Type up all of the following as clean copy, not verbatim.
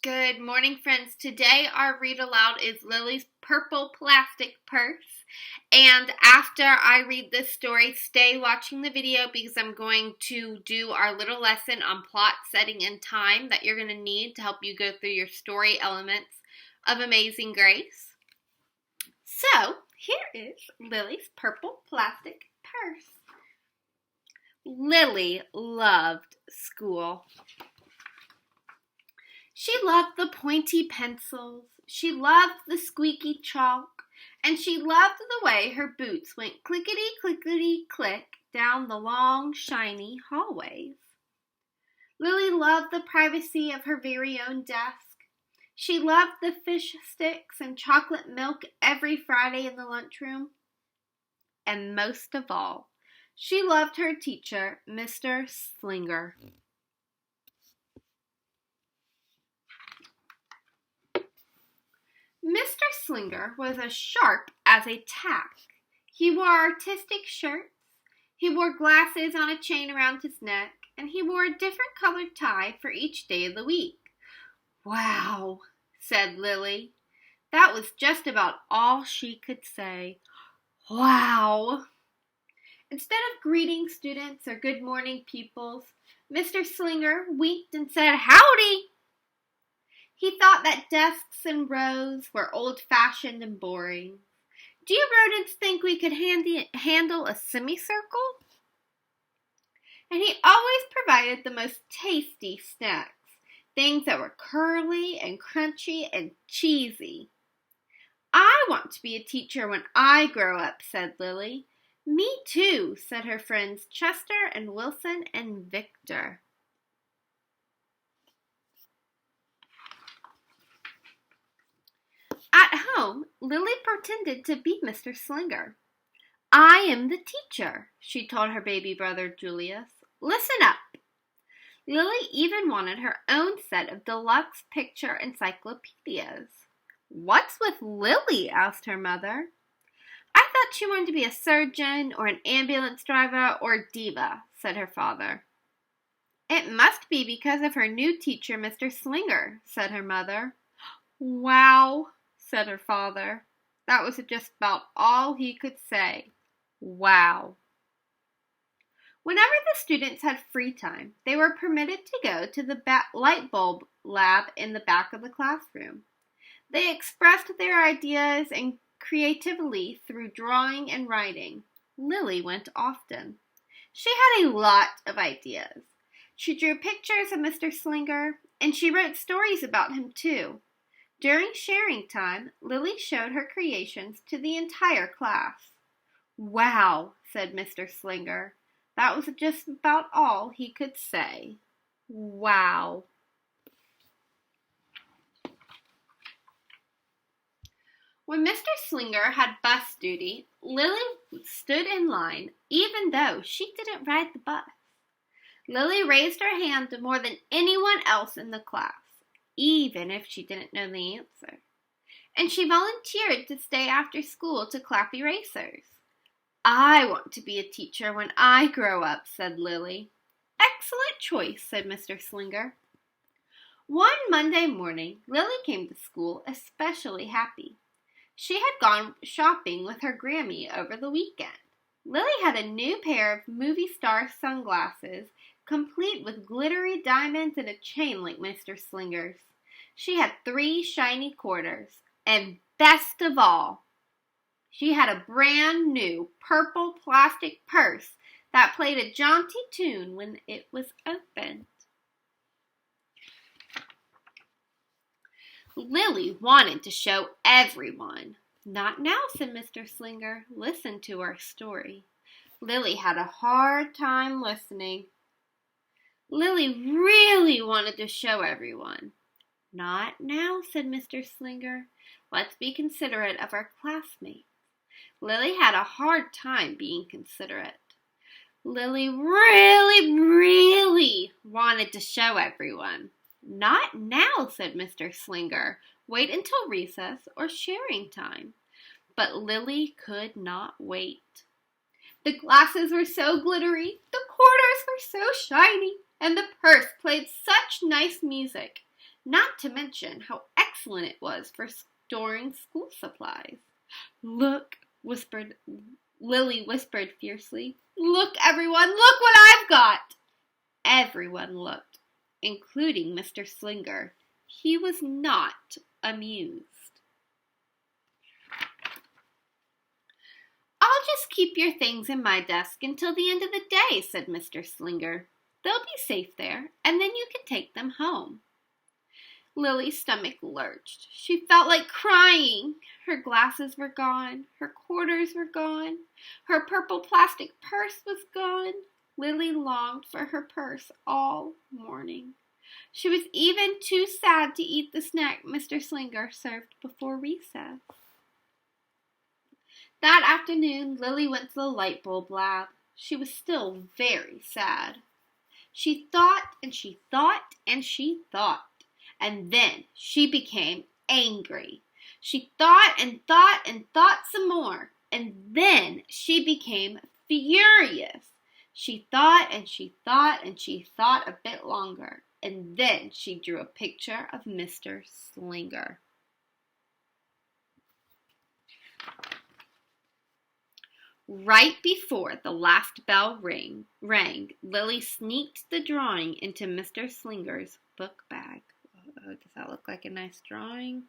Good morning, friends. Today our read aloud is Lily's Purple Plastic Purse. And after I read this story, stay watching the video because I'm going to do our little lesson on plot, setting, and time that you're going to need to help you go through your story elements of Amazing Grace. So, here is Lily's Purple Plastic Purse. Lily loved school. She loved the pointy pencils, she loved the squeaky chalk, and she loved the way her boots went clickety-clickety-click down the long, shiny hallways. Lily loved the privacy of her very own desk. She loved the fish sticks and chocolate milk every Friday in the lunchroom. And most of all, she loved her teacher, Mr. Slinger. Mr. Slinger was as sharp as a tack. He wore artistic shirts, he wore glasses on a chain around his neck, and he wore a different colored tie for each day of the week. "Wow," said Lily. That was just about all she could say. Wow. Instead of greeting students or good morning pupils, Mr. Slinger winked and said, "Howdy." He thought that desks and rows were old-fashioned and boring. Do you rodents think we could handle a semicircle? And he always provided the most tasty snacks, things that were curly and crunchy and cheesy. "I want to be a teacher when I grow up," said Lily. "Me too," said her friends Chester and Wilson and Victor. At home, Lily pretended to be Mr. Slinger. "I am the teacher," she told her baby brother Julius. "Listen up." Lily even wanted her own set of deluxe picture encyclopedias. "What's with Lily?" asked her mother. "I thought she wanted to be a surgeon or an ambulance driver or a diva," said her father. "It must be because of her new teacher, Mr. Slinger," said her mother. "Wow," said her father. That was just about all he could say. Wow. Whenever the students had free time, they were permitted to go to the light bulb lab in the back of the classroom. They expressed their ideas and creatively through drawing and writing. Lily went often. She had a lot of ideas. She drew pictures of Mr. Slinger, and she wrote stories about him too. During sharing time, Lily showed her creations to the entire class. "Wow," said Mr. Slinger. That was just about all he could say. Wow. When Mr. Slinger had bus duty, Lily stood in line, even though she didn't ride the bus. Lily raised her hand to more than anyone else in the class, even if she didn't know the answer. And she volunteered to stay after school to clap erasers. "I want to be a teacher when I grow up," said Lily. "Excellent choice," said Mr. Slinger. One Monday morning, Lily came to school especially happy. She had gone shopping with her Grammy over the weekend. Lily had a new pair of movie star sunglasses, complete with glittery diamonds and a chain like Mr. Slinger's. She had 3 shiny quarters, and best of all, she had a brand new purple plastic purse that played a jaunty tune when it was opened. Lily wanted to show everyone. "Not now," said Mr. Slinger. "Listen to our story." Lily had a hard time listening. Lily really wanted to show everyone. "Not now," said Mr. Slinger. "Let's be considerate of our classmates." Lily had a hard time being considerate. Lily really wanted to show everyone. "Not now," said Mr. Slinger. "Wait until recess or sharing time." But Lily could not wait. The glasses were so glittery, the quarters were so shiny, and the purse played such nice music. not to mention how excellent it was for storing school supplies. Look, Lily whispered fiercely. Look, everyone, look what I've got! Everyone looked, including Mr. Slinger. He was not amused. I'll just keep your things in my desk until the end of the day, said Mr. Slinger. They'll be safe there, and then you can take them home. Lily's stomach lurched. She felt like crying. Her glasses were gone. Her quarters were gone. Her purple plastic purse was gone. Lily longed for her purse all morning. She was even too sad to eat the snack Mr. Slinger served before recess. That afternoon, Lily went to the light bulb lab. She was still very sad. She thought and she thought and she thought, and then she became angry. She thought and thought and thought some more, and then she became furious. She thought and she thought and she thought a bit longer, and then she drew a picture of Mr. Slinger. Right before the last bell rang, Lily sneaked the drawing into Mr. Slinger's book bag. Does that look like a nice drawing?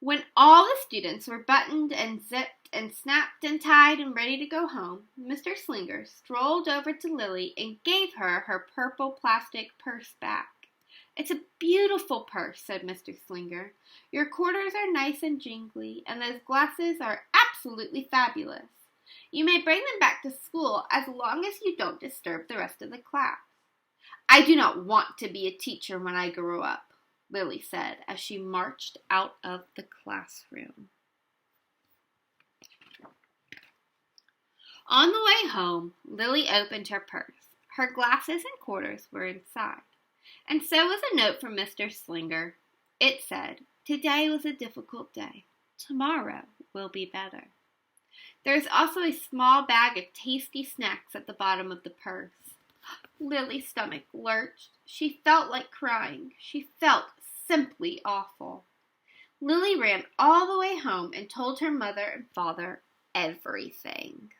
When all the students were buttoned and zipped and snapped and tied and ready to go home, Mr. Slinger strolled over to Lily and gave her her purple plastic purse back. It's a beautiful purse, said Mr. Slinger. Your quarters are nice and jingly, and those glasses are absolutely fabulous. You may bring them back to school as long as you don't disturb the rest of the class. I do not want to be a teacher when I grow up, Lily said as she marched out of the classroom. On the way home, Lily opened her purse. Her glasses and quarters were inside. And so was a note from Mr. Slinger. It said, "Today was a difficult day. Tomorrow will be better." There is also a small bag of tasty snacks at the bottom of the purse. Lily's stomach lurched. She felt like crying. She felt simply awful. Lily ran all the way home and told her mother and father everything.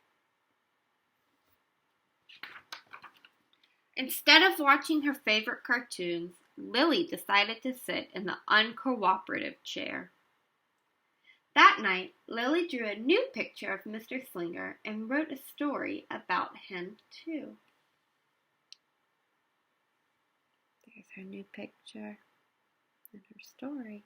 Instead of watching her favorite cartoons, Lily decided to sit in the uncooperative chair. That night, Lily drew a new picture of Mr. Slinger and wrote a story about him, too. There's her new picture and her story.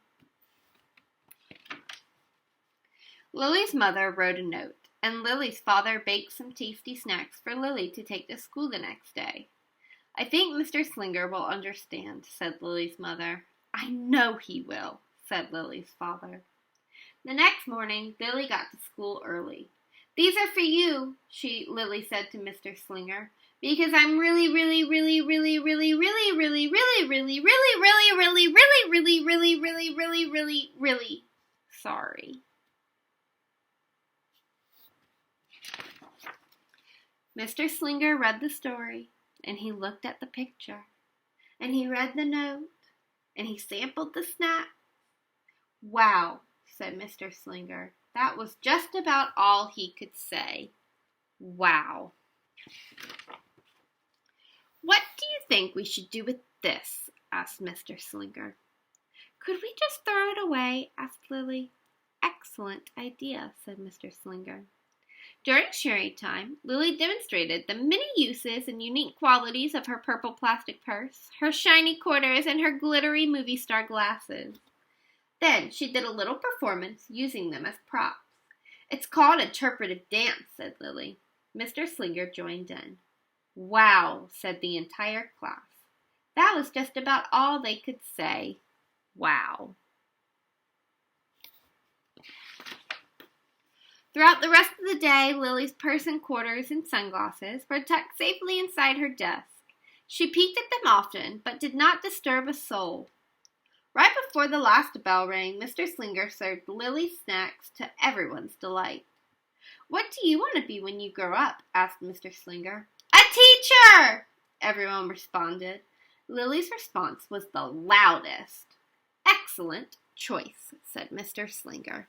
Lily's mother wrote a note, and Lily's father baked some tasty snacks for Lily to take to school the next day. I think Mr. Slinger will understand, said Lily's mother. I know he will, said Lily's father. The next morning, Lily got to school early. These are for you, Lily said to Mr. Slinger, because I'm really sorry. Mr. Slinger read the story, and he looked at the picture, and he read the note, and he sampled the snack. Wow, said Mr. Slinger. That was just about all he could say. Wow. What do you think we should do with this? Asked Mr. Slinger. Could we just throw it away? Asked Lily. Excellent idea, said Mr. Slinger. During sharing time, Lily demonstrated the many uses and unique qualities of her purple plastic purse, her shiny quarters, and her glittery movie star glasses. Then she did a little performance using them as props. It's called interpretive dance, said Lily. Mr. Slinger joined in. Wow, said the entire class. That was just about all they could say. Wow. Throughout the rest of the day, Lily's purse and quarters and sunglasses were tucked safely inside her desk. She peeked at them often, but did not disturb a soul. Right before the last bell rang, Mr. Slinger served Lily's snacks to everyone's delight. What do you want to be when you grow up? Asked Mr. Slinger. A teacher! Everyone responded. Lily's response was the loudest. Excellent choice, said Mr. Slinger.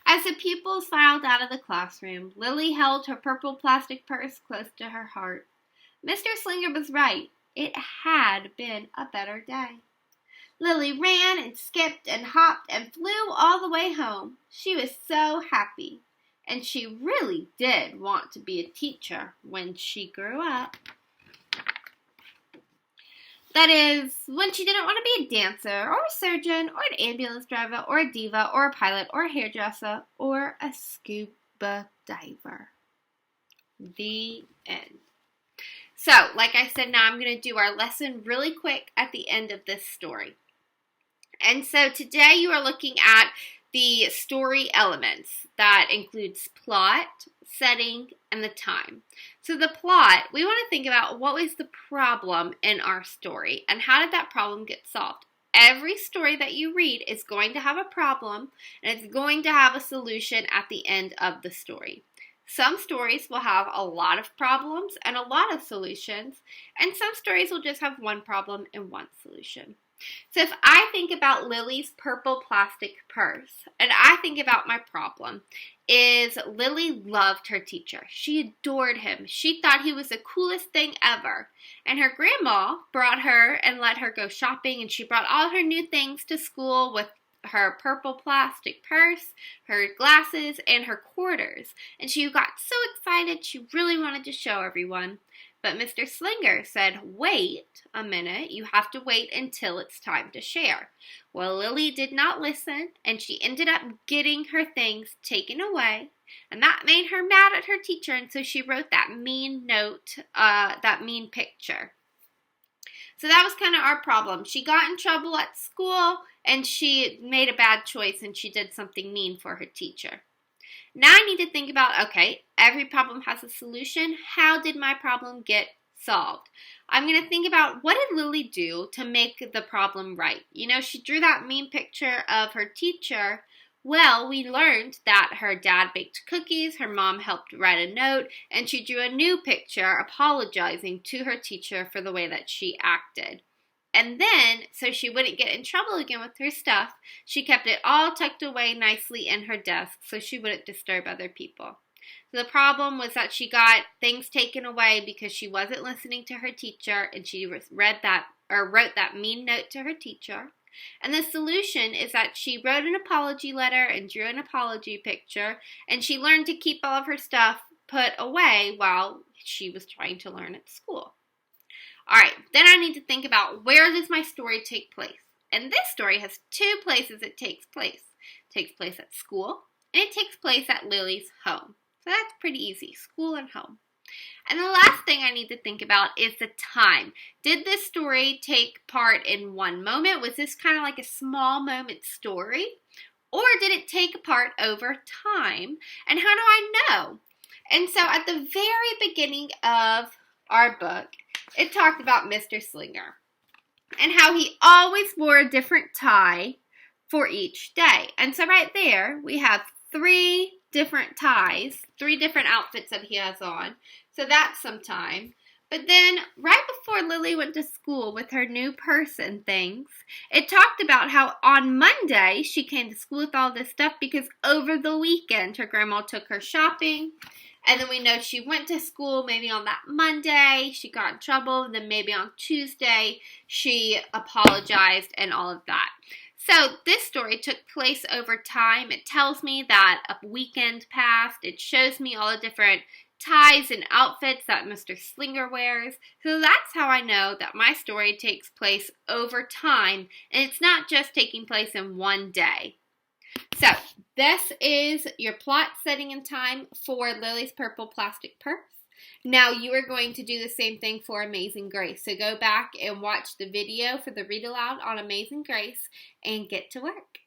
As the pupils filed out of the classroom, Lily held her purple plastic purse close to her heart. Mr. Slinger was right. It had been a better day. Lily ran and skipped and hopped and flew all the way home. She was so happy, and she really did want to be a teacher when she grew up. That is, when she didn't want to be a dancer or a surgeon or an ambulance driver or a diva or a pilot or a hairdresser or a scuba diver. The end. So, like I said, now I'm going to do our lesson really quick at the end of this story. And so today you are looking at the story elements. That includes plot, setting, and the time. So the plot, we want to think about what was the problem in our story and how did that problem get solved. Every story that you read is going to have a problem and it's going to have a solution at the end of the story. Some stories will have a lot of problems and a lot of solutions, and some stories will just have one problem and one solution. So if I think about Lily's purple plastic purse, and I think about my problem, is Lily loved her teacher. She adored him. She thought he was the coolest thing ever. And her grandma brought her and let her go shopping, and she brought all her new things to school with her purple plastic purse, her glasses, and her quarters. And she got so excited she really wanted to show everyone. But Mr. Slinger said, wait a minute, you have to wait until it's time to share. Well, Lily did not listen, and she ended up getting her things taken away, and that made her mad at her teacher, and so she wrote that mean note, that mean picture. So that was kind of our problem. She got in trouble at school, and she made a bad choice, and she did something mean for her teacher. Now I need to think about, okay, every problem has a solution. How did my problem get solved? I'm going to think about, what did Lily do to make the problem right? You know, she drew that mean picture of her teacher. Well, we learned that her dad baked cookies, her mom helped write a note, and she drew a new picture apologizing to her teacher for the way that she acted. And then, so she wouldn't get in trouble again with her stuff, she kept it all tucked away nicely in her desk so she wouldn't disturb other people. So the problem was that she got things taken away because she wasn't listening to her teacher, and she wrote that mean note to her teacher. And the solution is that she wrote an apology letter and drew an apology picture, and she learned to keep all of her stuff put away while she was trying to learn at school. Alright, then I need to think about, where does my story take place? And this story has two places it takes place. It takes place at school, and it takes place at Lily's home. So that's pretty easy, school and home. And the last thing I need to think about is the time. Did this story take part in one moment? Was this kind of like a small moment story? Or did it take part over time? And how do I know? And so at the very beginning of our book, it talked about Mr. Slinger and how he always wore a different tie for each day. And so right there, we have 3 different ties, 3 different outfits that he has on. So that's some time. But then right before Lily went to school with her new purse and things, it talked about how on Monday she came to school with all this stuff because over the weekend her grandma took her shopping. And then we know she went to school maybe on that Monday, she got in trouble, and then maybe on Tuesday she apologized and all of that. So this story took place over time. It tells me that a weekend passed. It shows me all the different ties and outfits that Mr. Slinger wears. So that's how I know that my story takes place over time, and it's not just taking place in one day. So this is your plot, setting, and time for Lily's purple plastic purse. Now you are going to do the same thing for Amazing Grace. So go back and watch the video for the read aloud on Amazing Grace and get to work.